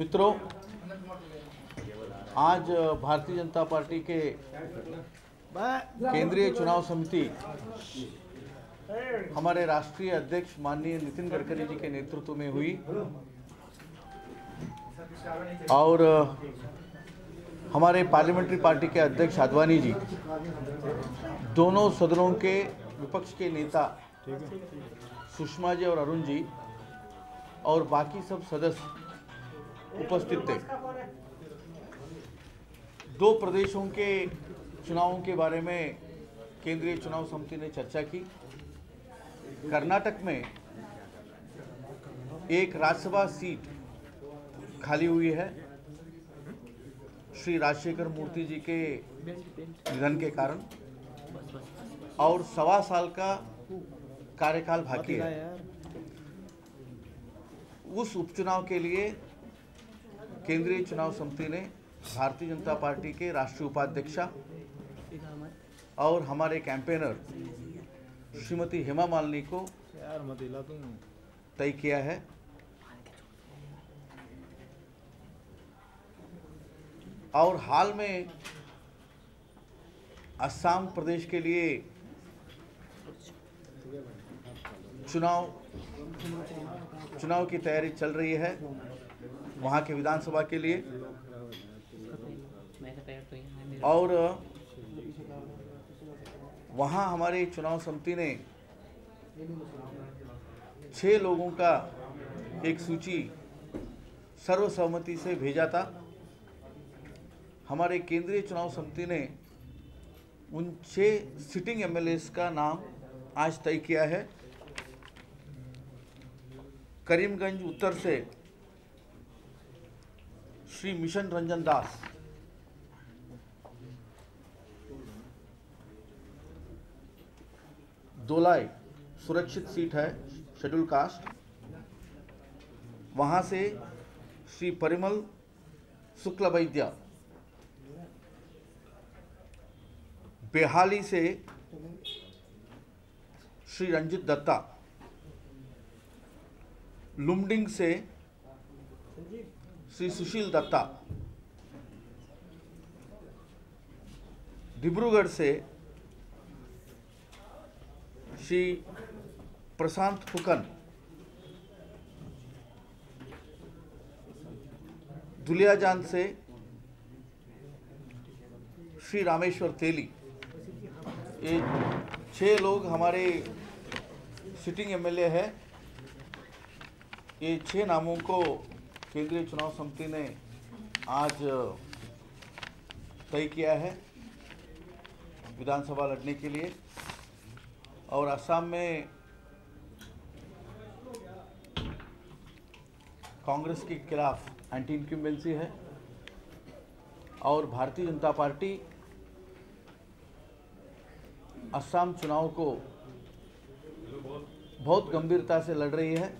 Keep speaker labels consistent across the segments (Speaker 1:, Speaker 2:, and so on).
Speaker 1: मित्रों, आज भारतीय जनता पार्टी के केंद्रीय चुनाव समिति हमारे राष्ट्रीय अध्यक्ष माननीय नितिन गडकरी जी के नेतृत्व में हुई और हमारे पार्लियामेंट्री पार्टी के अध्यक्ष आडवाणी जी, दोनों सदनों के विपक्ष के नेता सुषमा जी और अरुण जी और बाकी सब सदस्य उपस्थित थे। दो प्रदेशों के चुनावों के बारे में केंद्रीय चुनाव समिति ने चर्चा की। कर्नाटक में एक राज्यसभा सीट खाली हुई है श्री राजशेखर मूर्ति जी के निधन के कारण और 1.25 साल का कार्यकाल बाकी है। उस उपचुनाव के लिए केंद्रीय चुनाव समिति ने भारतीय जनता पार्टी के राष्ट्रीय उपाध्यक्षा और हमारे कैंपेनर श्रीमती हेमा मालिनी को तय किया है। और हाल में असम प्रदेश के लिए चुनाव की तैयारी चल रही है, वहाँ के विधानसभा के लिए। और वहाँ हमारे चुनाव समिति ने 6 लोगों का एक सूची सर्वसम्मति से भेजा था। हमारे केंद्रीय चुनाव समिति ने उन 6 सिटिंग एमएलएस का नाम आज तय किया है। करीमगंज उत्तर से श्री मिशन रंजन दास, दोलाई सुरक्षित सीट है, शेड्यूल कास्ट, वहां से श्री परिमल शुक्ल वैद्य, बेहाली से श्री रंजित दत्ता, लुमडिंग से श्री सुशील दत्ता, डिब्रूगढ़ से श्री प्रशांत फुकन, दुलियाजान से श्री रामेश्वर तेली। ये 6 लोग हमारे सिटिंग एमएलए है। ये 6 नामों को केंद्रीय चुनाव समिति ने आज तय किया है विधानसभा लड़ने के लिए। और असम में कांग्रेस के खिलाफ एंटी इनकम्बेंसी है और भारतीय जनता पार्टी असम चुनाव को बहुत गंभीरता से लड़ रही है।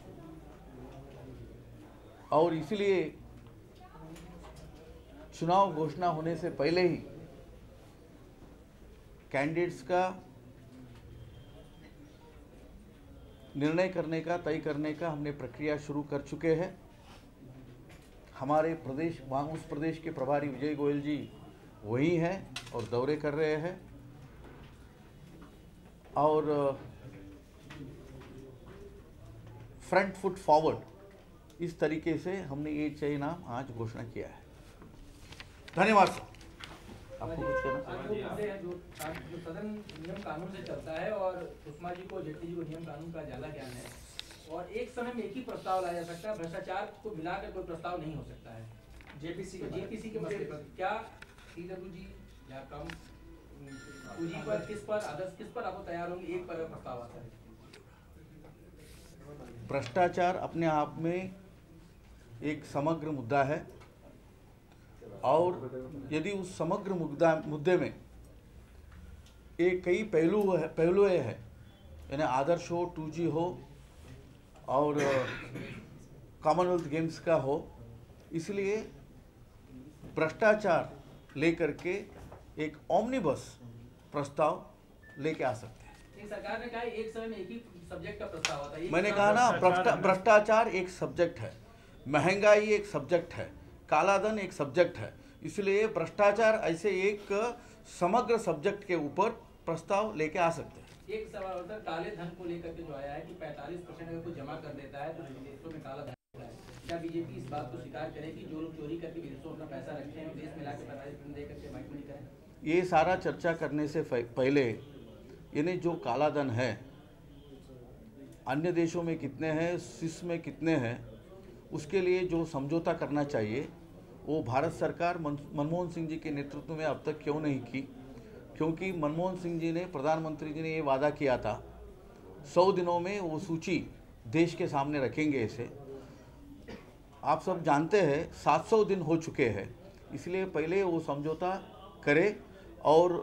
Speaker 1: और इसलिए चुनाव घोषणा होने से पहले ही कैंडिडेट्स का निर्णय करने का, तय करने का हमने प्रक्रिया शुरू कर चुके हैं। हमारे प्रदेश, वहाँ उस प्रदेश के प्रभारी विजय गोयल जी वही हैं और दौरे कर रहे हैं। और फ्रंट फुट फॉरवर्ड इस तरीके से हमने ये 6 नाम आज घोषणा किया है। धन्यवाद सर। आपको कुछ कहना?
Speaker 2: जो सदन नियम कानून से चलता है और सुषमा जी को, जेटली जी को नियम कानून का ज्यादा ज्ञान है और एक समय में एक ही प्रस्ताव लाया जा सकता है, भ्रष्टाचार को मिलाकर कोई प्रस्ताव नहीं हो सकता है। जेपीसी के मसले पर क्या टीडब्ल्यूजी या कम पूंजी पर, किस पर, आदर्श किस पर आप तैयार होंगे? एक पर प्रस्ताव आता है।
Speaker 1: भ्रष्टाचार अपने आप में एक समग्र मुद्दा है और यदि उस समग्र मुद्दे में एक कई पहलू है, यानी आदर्श हो, 2G हो और कॉमनवेल्थ गेम्स का हो, इसलिए भ्रष्टाचार लेकर के एक ओमनिबस प्रस्ताव लेके आ सकते हैं।
Speaker 2: सरकार ने कहा एक समय में एक ही सब्जेक्ट का प्रस्ताव आता है।
Speaker 1: मैंने कहा ना, भ्रष्टाचार एक सब्जेक्ट है। महंगाई एक सब्जेक्ट है, कालाधन एक सब्जेक्ट है, इसलिए भ्रष्टाचार ऐसे एक समग्र सब्जेक्ट के ऊपर प्रस्ताव लेके आ सकते हैं।
Speaker 2: एक सवाल होता है काले धन को लेकर के जो आया है कि 45% अगर कोई जमा कर देता है तो विदेशों में काला धन होता है। क्या बीजेपी इस बात को स्वीकार करे कि जो लोग चोरी करके विदेशों में अपना पैसा रखते हैं देश में लाके 45% दे करके व्हाइट मनी करें?
Speaker 1: ये सारा चर्चा करने से पहले यानी जो काला धन है अन्य देशों में कितने हैं, स्विस में कितने हैं, उसके लिए जो समझौता करना चाहिए वो भारत सरकार मनमोहन सिंह जी के नेतृत्व में अब तक क्यों नहीं की? क्योंकि मनमोहन सिंह जी ने, प्रधानमंत्री जी ने ये वादा किया था 100 दिनों में वो सूची देश के सामने रखेंगे। इसे आप सब जानते हैं 700 दिन हो चुके हैं, इसलिए पहले वो समझौता करे और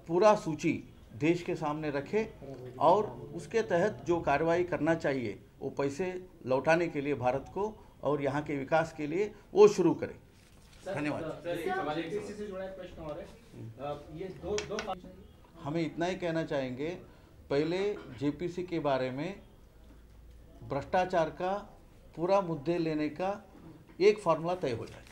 Speaker 1: पूरा सूची देश के सामने रखे और उसके तहत जो कार्रवाई करना चाहिए वो पैसे लौटाने के लिए भारत को और यहाँ के विकास के लिए वो शुरू करें। धन्यवाद।
Speaker 2: से जुड़ा एक प्रश्न और है, ये दो
Speaker 1: हमें इतना ही कहना चाहेंगे, पहले जेपीसी के बारे में भ्रष्टाचार का पूरा मुद्दे लेने का एक फार्मूला तय हो जाए।